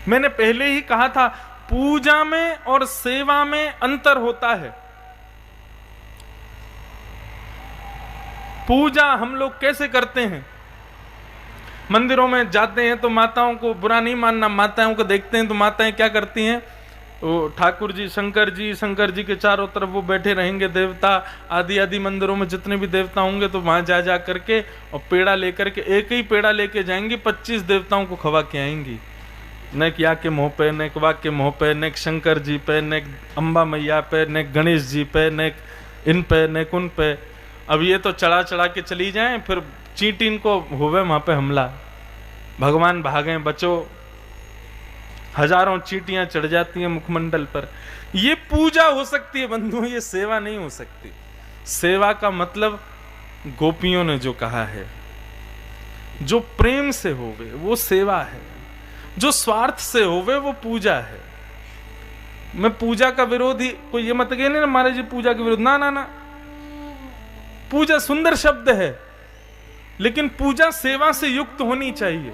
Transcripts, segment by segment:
मैंने पहले ही कहा था, पूजा में और सेवा में अंतर होता है। पूजा हम लोग कैसे करते हैं? मंदिरों में जाते हैं तो माताओं को बुरा नहीं मानना, माताओं को देखते हैं तो माताएं क्या करती हैं, वो ठाकुर जी शंकर जी के चारों तरफ वो बैठे रहेंगे देवता आदि आदि। मंदिरों में जितने भी देवता होंगे तो वहां जा करके और पेड़ा लेकर के, एक ही पेड़ा लेके जाएंगी, 25 देवताओं को खवा के आएंगी। नेक या के मुंह पे, नेक वाक के मुंह पे, नेक शंकर जी पे, नेक अम्बा मैया पे, नेक गणेश जी पे, नेक इन पे, नेक उन पे। अब ये तो चढ़ा के चली जाएं, फिर चींटी को होवे वहां पे हमला, भगवान भागे बचो, हजारों चींटियां चढ़ जाती हैं मुखमंडल पर। ये पूजा हो सकती है बंधुओं, ये सेवा नहीं हो सकती। सेवा का मतलब गोपियों ने जो कहा है, जो प्रेम से होवे वो सेवा है, जो स्वार्थ से होवे वो पूजा है। मैं पूजा का विरोधी, कोई ये मत कहे ना महाराज जी पूजा के विरोध, ना ना ना, पूजा सुंदर शब्द है, लेकिन पूजा सेवा से युक्त होनी चाहिए।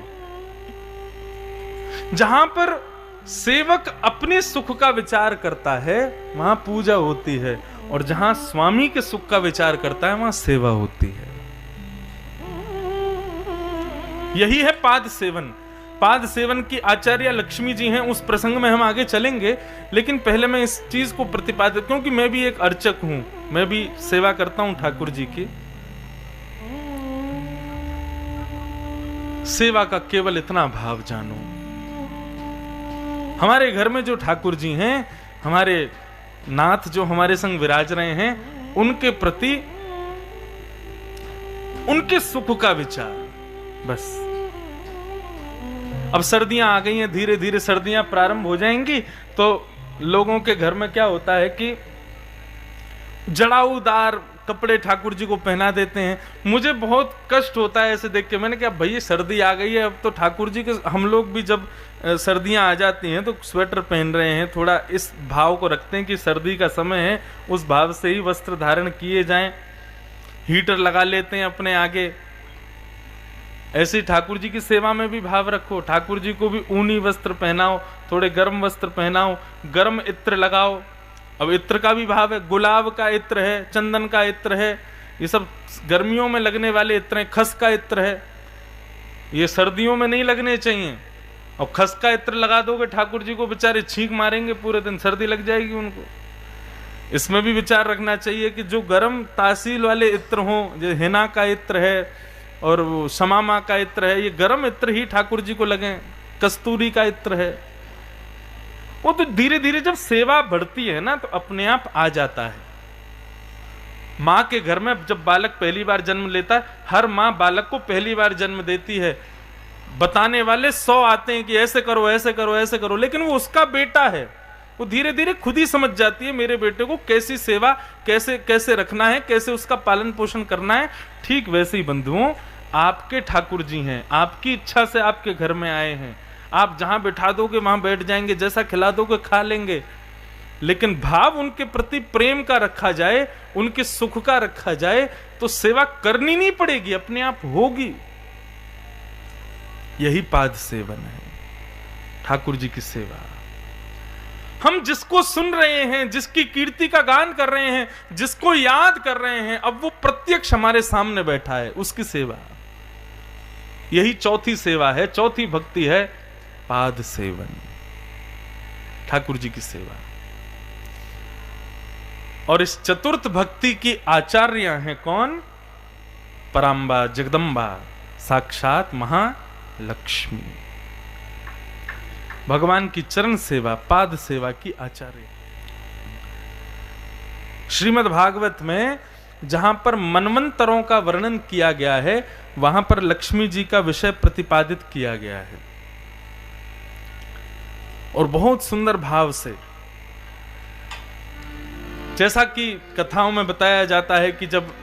जहां पर सेवक अपने सुख का विचार करता है वहां पूजा होती है, और जहां स्वामी के सुख का विचार करता है वहां सेवा होती है। यही है पाद सेवन। पाद सेवन की आचार्य लक्ष्मी जी हैं, उस प्रसंग में हम आगे चलेंगे, लेकिन पहले मैं इस चीज को प्रतिपादित, क्योंकि मैं भी एक अर्चक हूं, मैं भी सेवा करता हूं ठाकुर जी की। सेवा का केवल इतना भाव जानो, हमारे घर में जो ठाकुर जी हैं, हमारे नाथ जो हमारे संग विराज रहे हैं, उनके प्रति उनके सुख का विचार बस। अब सर्दियां आ गई हैं, धीरे धीरे सर्दियां प्रारंभ हो जाएंगी, तो लोगों के घर में क्या होता है कि जड़ाऊदार कपड़े ठाकुर जी को पहना देते हैं। मुझे बहुत कष्ट होता है ऐसे देख के। मैंने कहा भैया सर्दी आ गई है, अब तो ठाकुर जी के, हम लोग भी जब सर्दियां आ जाती हैं तो स्वेटर पहन रहे हैं, थोड़ा इस भाव को रखते हैं कि सर्दी का समय है, उस भाव से ही वस्त्र धारण किए जाएं। हीटर लगा लेते हैं अपने आगे। ऐसे ठाकुर जी की सेवा में भी भाव रखो, ठाकुर जी को भी ऊनी वस्त्र पहनाओ, थोड़े गर्म वस्त्र पहनाओ, गर्म इत्र लगाओ। अब इत्र का भी भाव है, गुलाब का इत्र है, चंदन का इत्र है, ये सब गर्मियों में लगने वाले इत्र हैं। खस का इत्र है, ये सर्दियों में नहीं लगने चाहिए। और खस का इत्र लगा दोगे ठाकुर जी को, बेचारे छींक मारेंगे पूरे दिन, सर्दी लग जाएगी उनको। इसमें भी विचार रखना चाहिए कि जो गर्म तासील वाले इत्र हों, जो हेना का इत्र है और वो शमामा का इत्र है, ये गर्म इत्र ही ठाकुर जी को लगे। कस्तूरी का इत्र है, वो तो धीरे धीरे जब सेवा बढ़ती है ना तो अपने आप आ जाता है। माँ के घर में जब बालक पहली बार जन्म लेता है, हर माँ बालक को पहली बार जन्म देती है, बताने वाले 100 आते हैं कि ऐसे करो ऐसे करो ऐसे करो, लेकिन वो उसका बेटा है, वो धीरे धीरे खुद ही समझ जाती है मेरे बेटे को कैसी सेवा कैसे कैसे रखना है, कैसे उसका पालन पोषण करना है। ठीक वैसे ही बंधुओं, आपके ठाकुर जी हैं, आपकी इच्छा से आपके घर में आए हैं, आप जहां बैठा दोगे वहां बैठ जाएंगे, जैसा खिला दोगे खा लेंगे, लेकिन भाव उनके प्रति प्रेम का रखा जाए, उनके सुख का रखा जाए, तो सेवा करनी नहीं पड़ेगी, अपने आप होगी। यही पाद सेवन है, ठाकुर जी की सेवा। हम जिसको सुन रहे हैं, जिसकी कीर्ति का गान कर रहे हैं, जिसको याद कर रहे हैं, अब वो प्रत्यक्ष हमारे सामने बैठा है, उसकी सेवा। यही चौथी सेवा है, चौथी भक्ति है पाद सेवन, ठाकुर जी की सेवा। और इस चतुर्थ भक्ति की आचार्य हैं कौन? पराम्बा जगदम्बा, साक्षात महालक्ष्मी। भगवान की चरण सेवा, पाद सेवा की आचार्य। श्रीमद् भागवत में जहां पर मनवंतरों का वर्णन किया गया है, वहां पर लक्ष्मी जी का विषय प्रतिपादित किया गया है, और बहुत सुंदर भाव से। जैसा कि कथाओं में बताया जाता है कि जब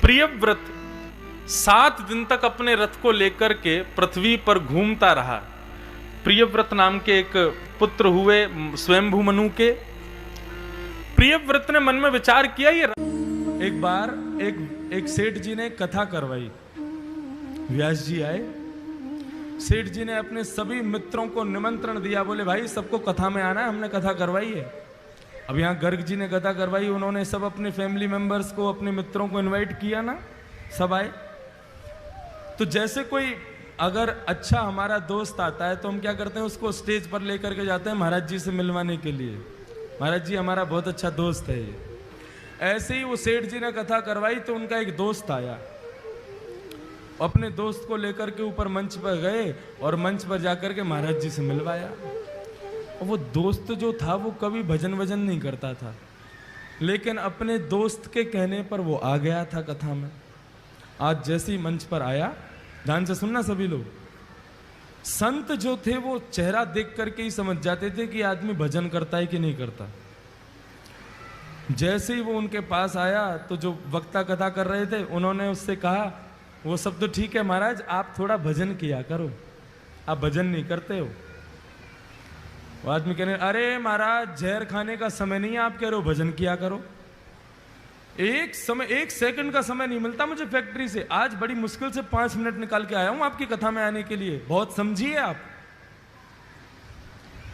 प्रियव्रत 7 दिन तक अपने रथ को लेकर के पृथ्वी पर घूमता रहा, प्रियव्रत नाम के एक पुत्र हुए स्वयंभू मनु के। प्रियव्रत ने मन में विचार किया, ये एक बार एक सेठ जी ने कथा करवाई व्यास जी आए, सेठ जी ने अपने सभी मित्रों को निमंत्रण दिया, बोले भाई सबको कथा में आना है, हमने कथा करवाई है। अब यहाँ गर्ग जी ने कथा करवाई, उन्होंने सब अपने फैमिली मेंबर्स को, अपने मित्रों को इनवाइट किया ना, सब आए। तो जैसे कोई अगर अच्छा हमारा दोस्त आता है तो हम क्या करते हैं, उसको स्टेज पर लेकर के जाते हैं महाराज जी से मिलवाने के लिए, महाराज जी हमारा बहुत अच्छा दोस्त है ये। ऐसे ही वो सेठ जी ने कथा करवाई तो उनका एक दोस्त आया, अपने दोस्त को लेकर के ऊपर मंच पर गए और मंच पर जाकर के महाराज जी से मिलवाया। और वो दोस्त जो था वो कभी भजन वजन नहीं करता था, लेकिन अपने दोस्त के कहने पर वो आ गया था कथा में। आज जैसे ही मंच पर आया, ध्यान से सुनना सभी लोग, संत जो थे वो चेहरा देख करके ही समझ जाते थे कि आदमी भजन करता है कि नहीं करता। जैसे ही वो उनके पास आया तो जो वक्ता कथा कर रहे थे उन्होंने उससे कहा, वो सब तो ठीक है महाराज, आप थोड़ा भजन किया करो, आप भजन नहीं करते हो। वो आदमी कहने, अरे महाराज जहर खाने का समय नहीं है, आप कह रहे हो भजन किया करो। एक सेकंड का समय नहीं मिलता मुझे फैक्ट्री से, आज बड़ी मुश्किल से 5 मिनट निकाल के आया हूं आपकी कथा में आने के लिए, बहुत समझिए आप।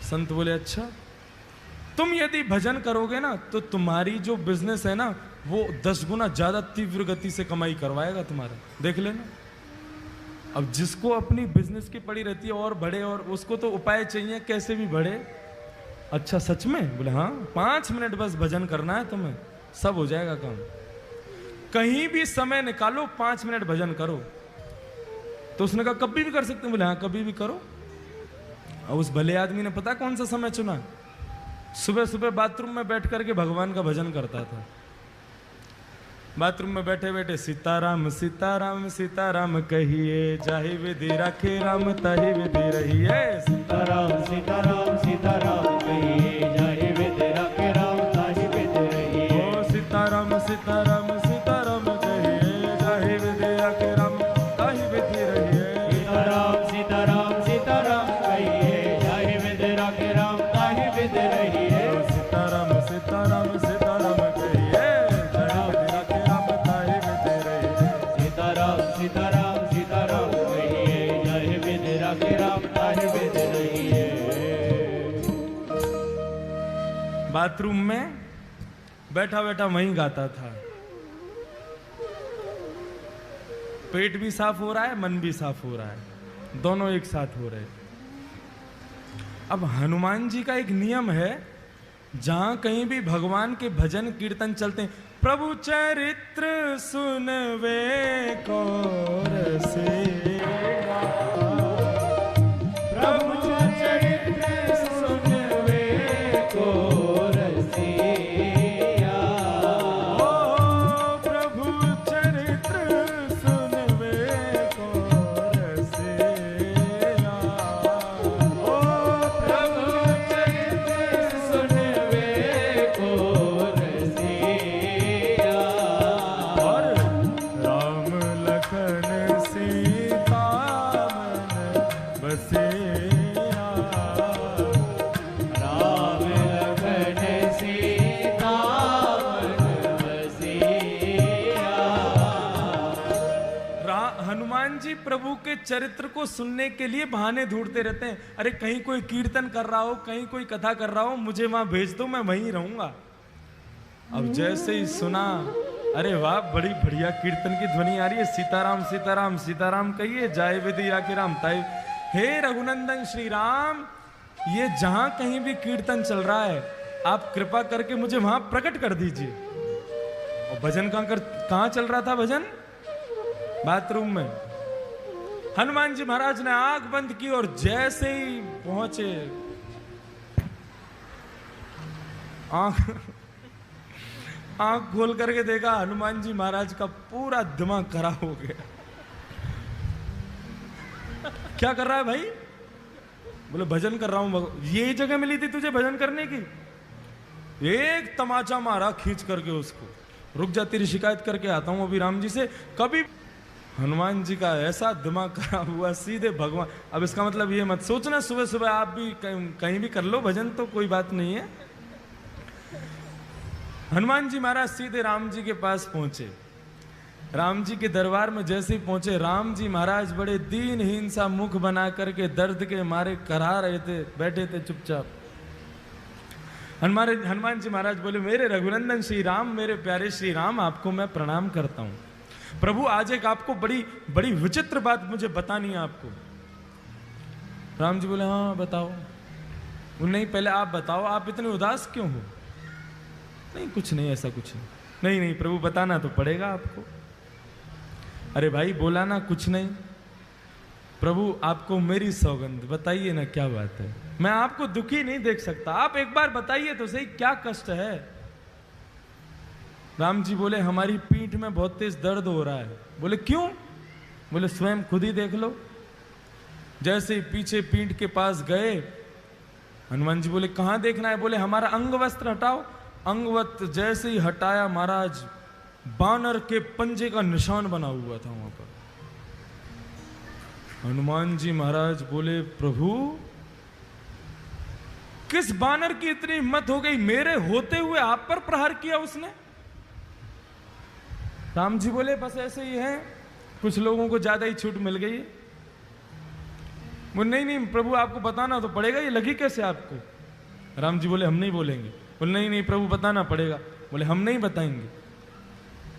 संत बोले, अच्छा तुम यदि भजन करोगे ना तो तुम्हारी जो बिजनेस है ना वो 10 गुना ज्यादा तीव्र गति से कमाई करवाएगा तुम्हारा, देख लेना। अब जिसको अपनी बिजनेस की पड़ी रहती है और बढ़े, और उसको तो उपाय चाहिए कैसे भी बढ़े। अच्छा सच में? बोले हाँ, 5 मिनट बस भजन करना है तुम्हें, सब हो जाएगा काम। कहीं भी समय निकालो, 5 मिनट भजन करो। तो उसने कहा कभी भी कर सकते हैं? बोले हाँ कभी भी करो। और उस भले आदमी ने पता कौन सा समय चुना? सुबह सुबह बाथरूम में बैठ करके भगवान का भजन करता था। बाथरूम में बैठे बैठे सीताराम सीताराम सीताराम कहिए, जाहि विधि राखे राम ताहि विधि रहिए। सीताराम सीताराम सीताराम कहिए, जाहि विधि राखे राम ताहि विधि रहिए। ओ सीताराम सीताराम सीताराम कहिए, जाहि विधि राखे राम ताहि विधि रहिए। सीताराम सीताराम सीताराम कहिए, जाहि विधि राखे राम ताहि विधि रहिए। सीताराम सीताराम सीताराम कहिए, जाहि विधि राखे राम ताहि विधि रहिए। सीताराम सीताराम सीताराम कहिए, जाहि विधि राखे राम ताहि विधि रहिए। बाथरूम में बैठा बैठा वहीं गाता था। पेट भी साफ हो रहा है, मन भी साफ हो रहा है, दोनों एक साथ हो रहे। अब हनुमान जी का एक नियम है, जहां कहीं भी भगवान के भजन कीर्तन चलते हैं, प्रभु चरित्र सुनवे को रसिया, प्रभु चरित्र सुनवे को रसिया। ओ प्रभु चरित्र सुनवे को रसिया। ओ प्रभु चरित्र सुनवे को रसिया। और राम लखन सीता मन बसिया। राम लखन सीता मन बसिया। हनुमान जी प्रभु के चरित्र को सुनने के लिए बहाने ढूंढते रहते हैं। अरे कहीं कोई कीर्तन कर रहा हो, कहीं कोई कथा कर रहा हो, मुझे वहां भेज दो, मैं वहीं रहूंगा। अब जैसे ही सुना, अरे वाह बड़ी बढ़िया कीर्तन की ध्वनि आ रही है, सीताराम सीताराम सीताराम कहिए, जाय विधि राखे राम ताहि। हे रघुनंदन श्री राम, ये जहां कहीं भी कीर्तन चल रहा है, आप कृपा करके मुझे वहां प्रकट कर दीजिए। और भजन कहां चल रहा था? भजन बाथरूम में। हनुमान जी महाराज ने आंख बंद की और जैसे ही पहुंचे, आंख खोल करके देखा, हनुमान जी महाराज का पूरा दिमाग खराब हो गया। क्या कर रहा है भाई? बोले भजन कर रहा हूं। ये जगह मिली थी तुझे भजन करने की? एक तमाचा मारा खींच करके उसको, रुक जा तेरी शिकायत करके आता हूं अभी राम जी से। कभी हनुमान जी का ऐसा दिमाग खराब हुआ, सीधे भगवान। अब इसका मतलब ये मत सोचना सुबह सुबह आप भी कहीं भी कर लो भजन, तो कोई बात नहीं है। हनुमान जी महाराज सीधे राम जी के पास पहुंचे। राम जी के दरबार में जैसे ही पहुंचे, राम जी महाराज बड़े दीनहीन सा मुख बना करके दर्द के मारे करा रहे थे, बैठे थे चुपचाप। हनुमान जी महाराज बोले, मेरे रघुनंदन श्री राम, मेरे प्यारे श्री राम, आपको मैं प्रणाम करता हूं। प्रभु आज एक आपको बड़ी बड़ी विचित्र बात मुझे बतानी है आपको। राम जी बोले, हाँ बताओ। नहीं पहले आप बताओ, आप इतने उदास क्यों हो? नहीं कुछ नहीं, ऐसा कुछ नहीं। नहीं प्रभु बताना तो पड़ेगा आपको। अरे भाई बोला ना कुछ नहीं। प्रभु आपको मेरी सौगंध, बताइए ना क्या बात है। मैं आपको दुखी नहीं देख सकता, आप एक बार बताइए तो सही क्या कष्ट है। राम जी बोले, हमारी पीठ में बहुत तेज दर्द हो रहा है। बोले क्यों? बोले स्वयं खुद ही देख लो। जैसे ही पीछे पीठ के पास गए, हनुमान जी बोले कहां देखना है? बोले हमारा अंग वस्त्र हटाओ। अंग वस्त्र जैसे ही हटाया महाराज, बानर के पंजे का निशान बना हुआ था वहां पर। हनुमान जी महाराज बोले, प्रभु किस बानर की इतनी हिम्मत हो गई, मेरे होते हुए आप पर प्रहार किया उसने? राम जी बोले, बस ऐसे ही है, कुछ लोगों को ज्यादा ही छूट मिल गई। बोले नहीं प्रभु आपको बताना तो पड़ेगा, ये लगी कैसे आपको? राम जी बोले, हम नहीं बोलेंगे। बोले नहीं प्रभु बताना पड़ेगा। बोले हम नहीं बताएंगे।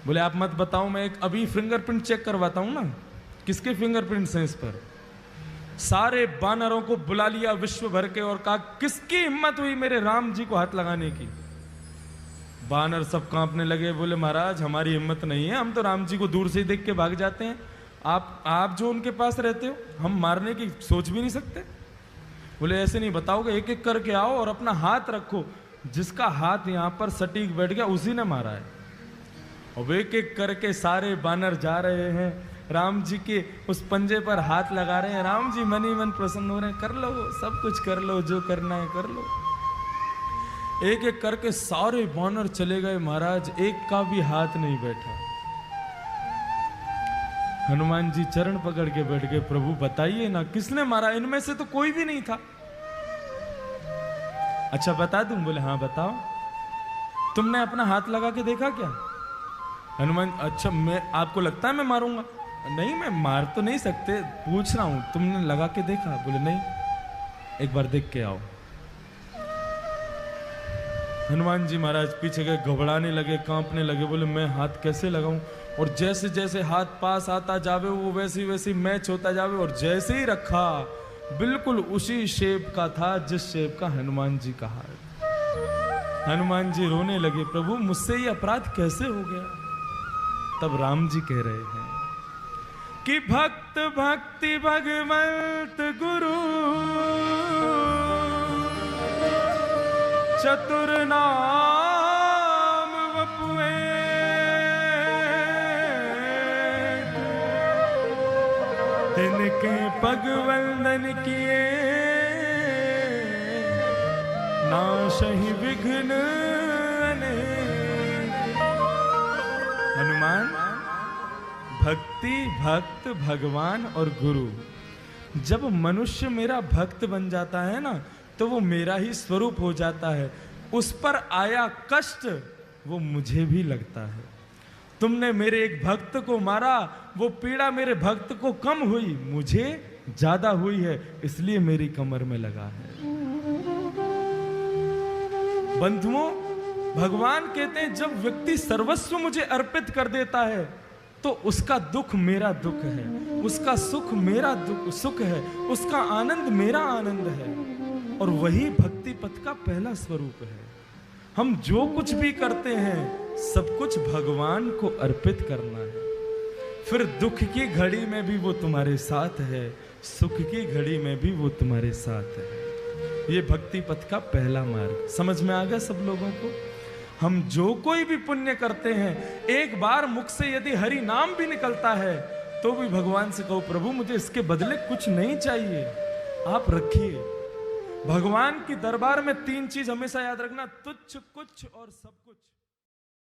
बोले आप मत बताओ, मैं एक अभी फिंगरप्रिंट चेक करवाता हूं ना। किसके फिंगरप्रिंट्स हैं इस पर? सारे बानरों को बुला लिया विश्व भर के और कहा, किसकी हिम्मत हुई मेरे राम जी को हाथ लगाने की? बानर सब कांपने लगे। बोले महाराज हमारी हिम्मत नहीं है, हम तो राम जी को दूर से ही देख के भाग जाते हैं। आप जो उनके पास रहते हो, हम मारने की सोच भी नहीं सकते। बोले ऐसे नहीं बताओगे, एक एक करके आओ और अपना हाथ रखो। जिसका हाथ यहां पर सटीक बैठ गया उसी ने मारा है। अब एक एक करके सारे बानर जा रहे हैं, राम जी के उस पंजे पर हाथ लगा रहे हैं। राम जी मन ही मन प्रसन्न हो रहे हैं, कर लो सब कुछ कर लो, जो करना है कर लो। एक एक करके सारे बानर चले गए महाराज, एक का भी हाथ नहीं बैठा। हनुमान जी चरण पकड़ के बैठ गए, प्रभु बताइए ना किसने मारा? इनमें से तो कोई भी नहीं था। अच्छा बता दूं? बोले हाँ बताओ। तुमने अपना हाथ लगा के देखा क्या? हनुमान, अच्छा मैं आपको लगता है मैं मारूंगा? नहीं मैं मार तो नहीं सकते, पूछ रहा हूं तुमने लगा के देखा? बोले नहीं, एक बार देख के आओ। हनुमान जी महाराज पीछे गए, घबराने लगे, कांपने लगे। बोले मैं हाथ कैसे लगाऊं? और जैसे जैसे हाथ पास आता जावे वो वैसी वैसी मैच होता जावे, और जैसे ही रखा बिल्कुल उसी शेप का था जिस शेप का हनुमान जी का हाथ। हनुमान जी रोने लगे, प्रभु मुझसे ये अपराध कैसे हो गया? तब राम जी कह रहे हैं कि भक्त भक्ति भगवंत गुरु, चतुर नाम वपुए, तिनके पग वंदन किए, नाशहि विघ्न अनेक। हनुमान भक्ति, भक्त, भगवान और गुरु, जब मनुष्य मेरा भक्त बन जाता है ना तो वो मेरा ही स्वरूप हो जाता है। उस पर आया कष्ट वो मुझे भी लगता है। तुमने मेरे एक भक्त को मारा, वो पीड़ा मेरे भक्त को कम हुई, मुझे ज्यादा हुई है, इसलिए मेरी कमर में लगा है। बंधुओं, भगवान कहते हैं जब व्यक्ति सर्वस्व मुझे अर्पित कर देता है तो उसका दुख मेरा दुख है, उसका सुख मेरा सुख है, उसका आनंद मेरा आनंद है। और वही भक्ति पथ का पहला स्वरूप है। हम जो कुछ भी करते हैं सब कुछ भगवान को अर्पित करना है। फिर दुख की घड़ी में भी वो तुम्हारे साथ है, सुख की घड़ी में भी वो तुम्हारे साथ है। ये भक्ति पथ का पहला मार्ग समझ में आ गया सब लोगों को? हम जो कोई भी पुण्य करते हैं, एक बार मुख से यदि हरि नाम भी निकलता है तो भी भगवान से कहो, प्रभु मुझे इसके बदले कुछ नहीं चाहिए, आप रखिए। भगवान की दरबार में तीन चीज हमेशा याद रखना, तुच्छ, कुछ और सब कुछ।